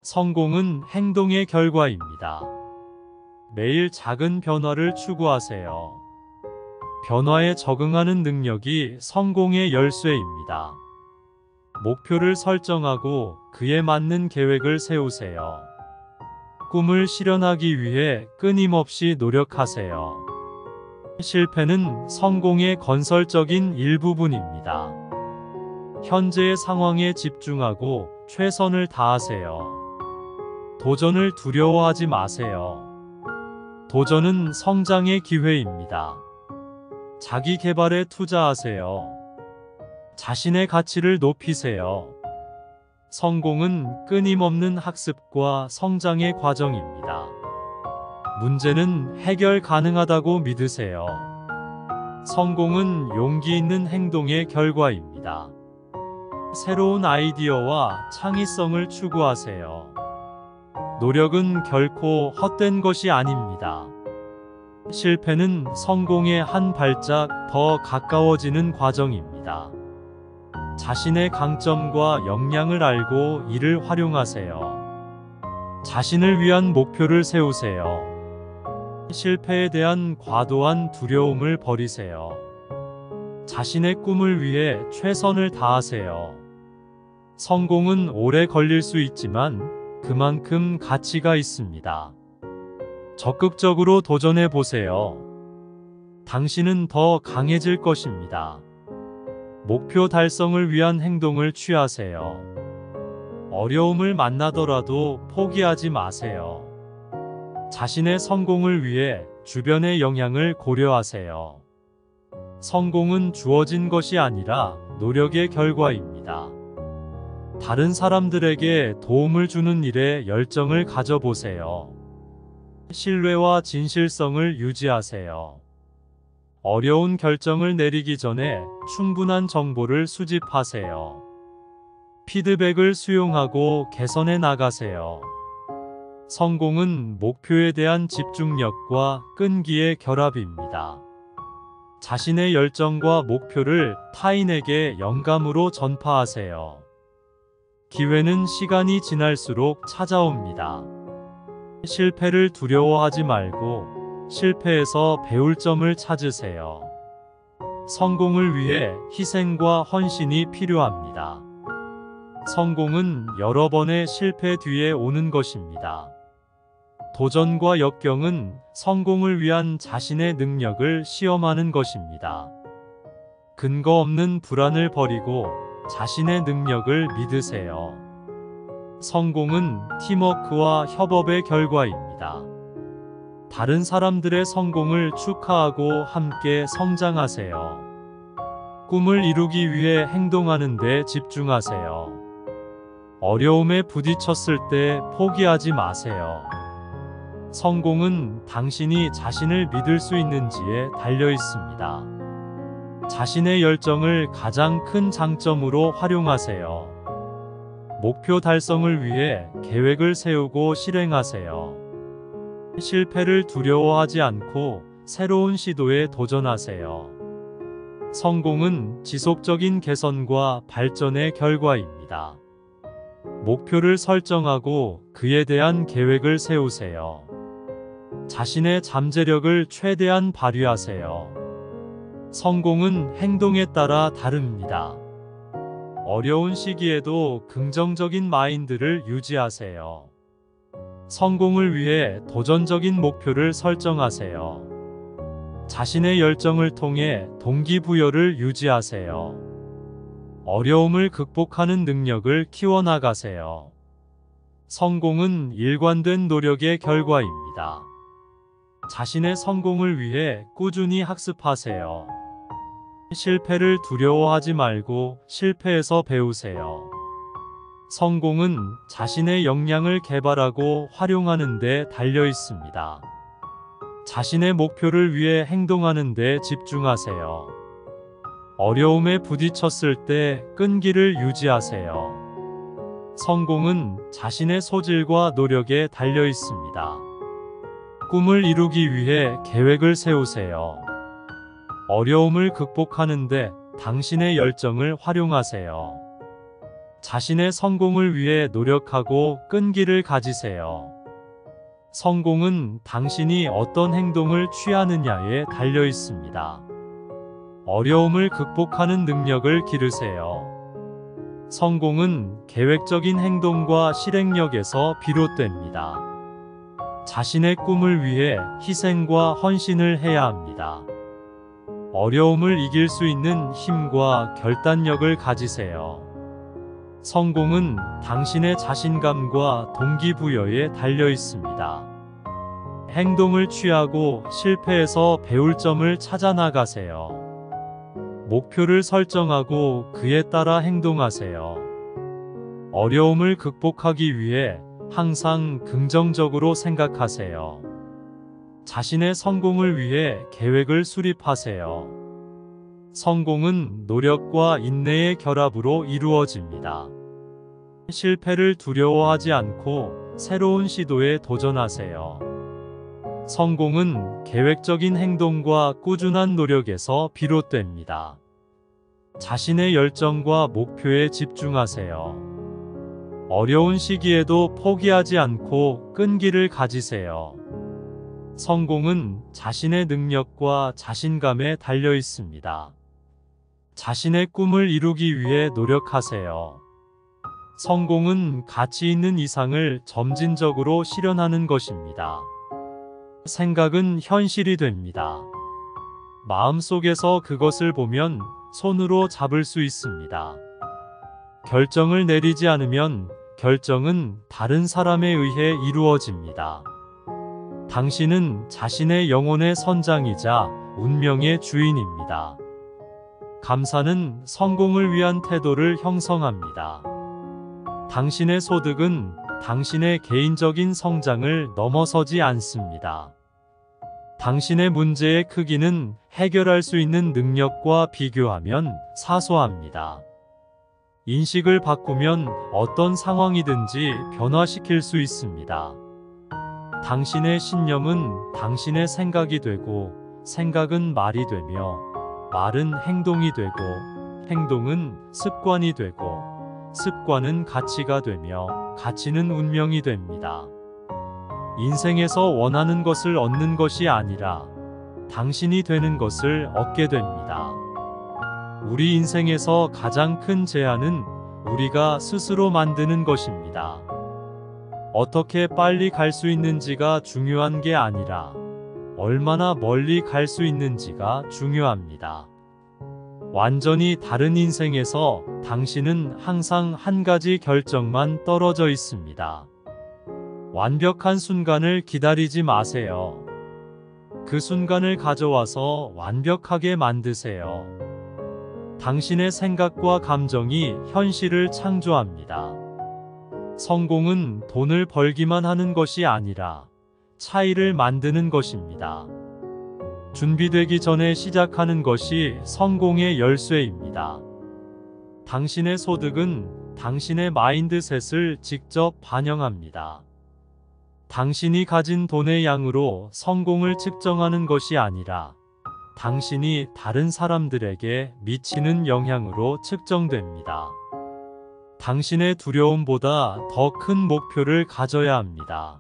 성공은 행동의 결과입니다. 매일 작은 변화를 추구하세요. 변화에 적응하는 능력이 성공의 열쇠입니다. 목표를 설정하고 그에 맞는 계획을 세우세요. 꿈을 실현하기 위해 끊임없이 노력하세요. 실패는 성공의 건설적인 일부분입니다. 현재의 상황에 집중하고 최선을 다하세요. 도전을 두려워하지 마세요. 도전은 성장의 기회입니다. 자기 개발에 투자하세요. 자신의 가치를 높이세요. 성공은 끊임없는 학습과 성장의 과정입니다. 문제는 해결 가능하다고 믿으세요. 성공은 용기 있는 행동의 결과입니다. 새로운 아이디어와 창의성을 추구하세요. 노력은 결코 헛된 것이 아닙니다. 실패는 성공의 한 발짝 더 가까워지는 과정입니다. 자신의 강점과 역량을 알고 이를 활용하세요. 자신을 위한 목표를 세우세요. 실패에 대한 과도한 두려움을 버리세요. 자신의 꿈을 위해 최선을 다하세요. 성공은 오래 걸릴 수 있지만 그만큼 가치가 있습니다. 적극적으로 도전해 보세요. 당신은 더 강해질 것입니다. 목표 달성을 위한 행동을 취하세요. 어려움을 만나더라도 포기하지 마세요. 자신의 성공을 위해 주변의 영향을 고려하세요. 성공은 주어진 것이 아니라 노력의 결과입니다. 다른 사람들에게 도움을 주는 일에 열정을 가져보세요. 신뢰와 진실성을 유지하세요. 어려운 결정을 내리기 전에 충분한 정보를 수집하세요. 피드백을 수용하고 개선해 나가세요. 성공은 목표에 대한 집중력과 끈기의 결합입니다. 자신의 열정과 목표를 타인에게 영감으로 전파하세요. 기회는 시간이 지날수록 찾아옵니다. 실패를 두려워하지 말고 실패에서 배울 점을 찾으세요. 성공을 위해 희생과 헌신이 필요합니다. 성공은 여러 번의 실패 뒤에 오는 것입니다. 도전과 역경은 성공을 위한 자신의 능력을 시험하는 것입니다. 근거 없는 불안을 버리고 자신의 능력을 믿으세요. 성공은 팀워크와 협업의 결과입니다. 다른 사람들의 성공을 축하하고 함께 성장하세요. 꿈을 이루기 위해 행동하는 데 집중하세요. 어려움에 부딪혔을 때 포기하지 마세요. 성공은 당신이 자신을 믿을 수 있는지에 달려 있습니다. 자신의 열정을 가장 큰 장점으로 활용하세요. 목표 달성을 위해 계획을 세우고 실행하세요. 실패를 두려워하지 않고 새로운 시도에 도전하세요. 성공은 지속적인 개선과 발전의 결과입니다. 목표를 설정하고 그에 대한 계획을 세우세요. 자신의 잠재력을 최대한 발휘하세요. 성공은 행동에 따라 다릅니다. 어려운 시기에도 긍정적인 마인드를 유지하세요. 성공을 위해 도전적인 목표를 설정하세요. 자신의 열정을 통해 동기부여를 유지하세요. 어려움을 극복하는 능력을 키워나가세요. 성공은 일관된 노력의 결과입니다. 자신의 성공을 위해 꾸준히 학습하세요. 실패를 두려워하지 말고 실패에서 배우세요. 성공은 자신의 역량을 개발하고 활용하는 데 달려 있습니다. 자신의 목표를 위해 행동하는 데 집중하세요. 어려움에 부딪혔을 때 끈기를 유지하세요. 성공은 자신의 소질과 노력에 달려 있습니다. 꿈을 이루기 위해 계획을 세우세요. 어려움을 극복하는데 당신의 열정을 활용하세요. 자신의 성공을 위해 노력하고 끈기를 가지세요. 성공은 당신이 어떤 행동을 취하느냐에 달려 있습니다. 어려움을 극복하는 능력을 기르세요. 성공은 계획적인 행동과 실행력에서 비롯됩니다. 자신의 꿈을 위해 희생과 헌신을 해야 합니다. 어려움을 이길 수 있는 힘과 결단력을 가지세요. 성공은 당신의 자신감과 동기부여에 달려 있습니다. 행동을 취하고 실패에서 배울 점을 찾아 나가세요. 목표를 설정하고 그에 따라 행동하세요. 어려움을 극복하기 위해 항상 긍정적으로 생각하세요. 자신의 성공을 위해 계획을 수립하세요. 성공은 노력과 인내의 결합으로 이루어집니다. 실패를 두려워하지 않고 새로운 시도에 도전하세요. 성공은 계획적인 행동과 꾸준한 노력에서 비롯됩니다. 자신의 열정과 목표에 집중하세요. 어려운 시기에도 포기하지 않고 끈기를 가지세요. 성공은 자신의 능력과 자신감에 달려 있습니다. 자신의 꿈을 이루기 위해 노력하세요. 성공은 가치 있는 이상을 점진적으로 실현하는 것입니다. 생각은 현실이 됩니다. 마음속에서 그것을 보면 손으로 잡을 수 있습니다. 결정을 내리지 않으면 결정은 다른 사람에 의해 이루어집니다. 당신은 자신의 영혼의 선장이자 운명의 주인입니다. 감사는 성공을 위한 태도를 형성합니다. 당신의 소득은 당신의 개인적인 성장을 넘어서지 않습니다. 당신의 문제의 크기는 해결할 수 있는 능력과 비교하면 사소합니다. 인식을 바꾸면 어떤 상황이든지 변화시킬 수 있습니다. 당신의 신념은 당신의 생각이 되고, 생각은 말이 되며, 말은 행동이 되고, 행동은 습관이 되고, 습관은 가치가 되며, 가치는 운명이 됩니다. 인생에서 원하는 것을 얻는 것이 아니라 당신이 되는 것을 얻게 됩니다. 우리 인생에서 가장 큰 제한은 우리가 스스로 만드는 것입니다. 어떻게 빨리 갈 수 있는지가 중요한 게 아니라 얼마나 멀리 갈 수 있는지가 중요합니다. 완전히 다른 인생에서 당신은 항상 한 가지 결정만 떨어져 있습니다. 완벽한 순간을 기다리지 마세요. 그 순간을 가져와서 완벽하게 만드세요. 당신의 생각과 감정이 현실을 창조합니다. 성공은 돈을 벌기만 하는 것이 아니라 차이를 만드는 것입니다. 준비되기 전에 시작하는 것이 성공의 열쇠입니다. 당신의 소득은 당신의 마인드셋을 직접 반영합니다. 당신이 가진 돈의 양으로 성공을 측정하는 것이 아니라 당신이 다른 사람들에게 미치는 영향으로 측정됩니다. 당신의 두려움보다 더 큰 목표를 가져야 합니다.